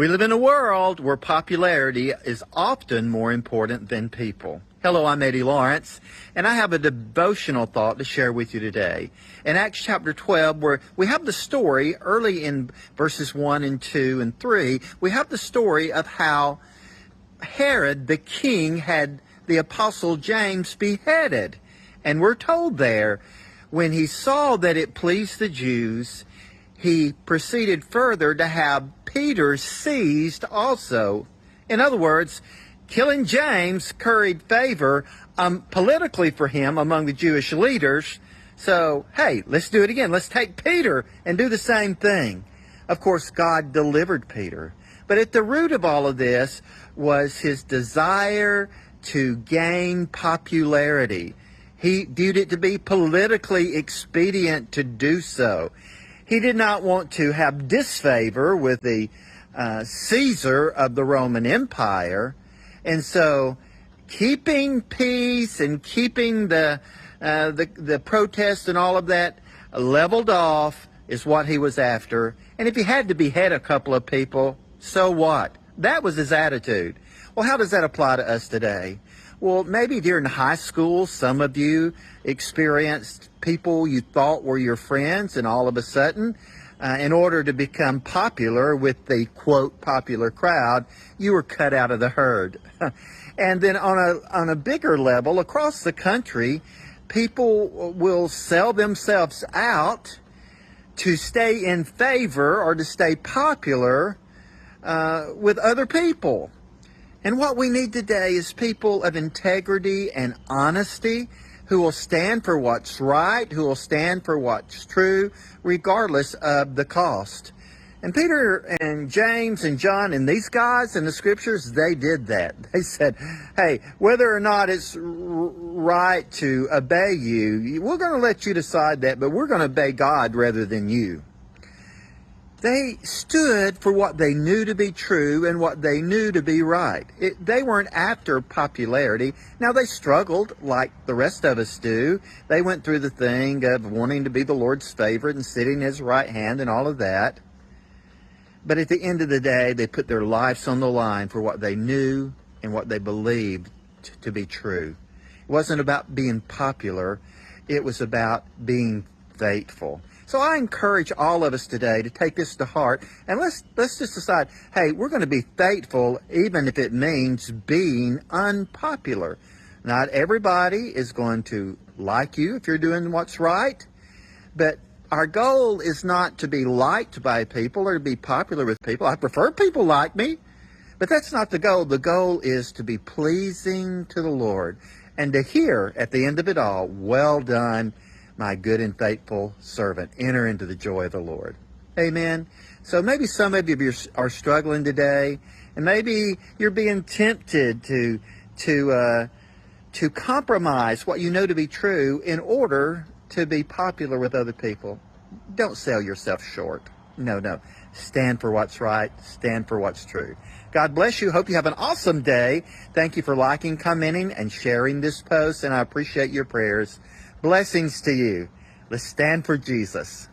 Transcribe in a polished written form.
We live in a world where popularity is often more important than people. Hello, I'm Eddie Lawrence, and I have a devotional thought to share with you today. In Acts chapter 12, where we have the story early in verses 1 and 2 and 3, we have the story of how Herod the king had the apostle James beheaded. And we're told there, when he saw that it pleased the Jews, he proceeded further to have Peter seized also. In other words, killing James curried favor politically for him among the Jewish leaders. So, hey, let's do it again. Let's take Peter and do the same thing. Of course, God delivered Peter. But at the root of all of this was his desire to gain popularity. He viewed it to be politically expedient to do so. He did not want to have disfavor with the Caesar of the Roman Empire. And so keeping peace and keeping the protest and all of that leveled off is what he was after. And if he had to behead a couple of people, so what? That was his attitude. Well, how does that apply to us today? Well, maybe during high school, some of you experienced people you thought were your friends, and all of a sudden, in order to become popular with the, quote, popular crowd, you were cut out of the herd. And then on a bigger level, across the country, people will sell themselves out to stay in favor or to stay popular with other people. And what we need today is people of integrity and honesty who will stand for what's right, who will stand for what's true, regardless of the cost. And Peter and James and John and these guys in the scriptures, they did that. They said, hey, whether or not it's right to obey you, we're going to let you decide that, but we're going to obey God rather than you. They stood for what they knew to be true and what they knew to be right. They weren't after popularity. Now, they struggled like the rest of us do. They went through the thing of wanting to be the Lord's favorite and sitting at his right hand and all of that. But at the end of the day, they put their lives on the line for what they knew and what they believed to be true. It wasn't about being popular. It was about being faithful. So I encourage all of us today to take this to heart, and let's just decide, hey, we're going to be faithful even if it means being unpopular. Not everybody is going to like you if you're doing what's right, but our goal is not to be liked by people or to be popular with people. I prefer people like me, but that's not the goal. The goal is to be pleasing to the Lord and to hear at the end of it all, well done, my good and faithful servant. Enter into the joy of the Lord. Amen. So maybe some of you are struggling today, and maybe you're being tempted to compromise what you know to be true in order to be popular with other people. Don't sell yourself short. No. Stand for what's right. Stand for what's true. God bless you. Hope you have an awesome day. Thank you for liking, commenting, and sharing this post, and I appreciate your prayers. Blessings to you. Let's stand for Jesus.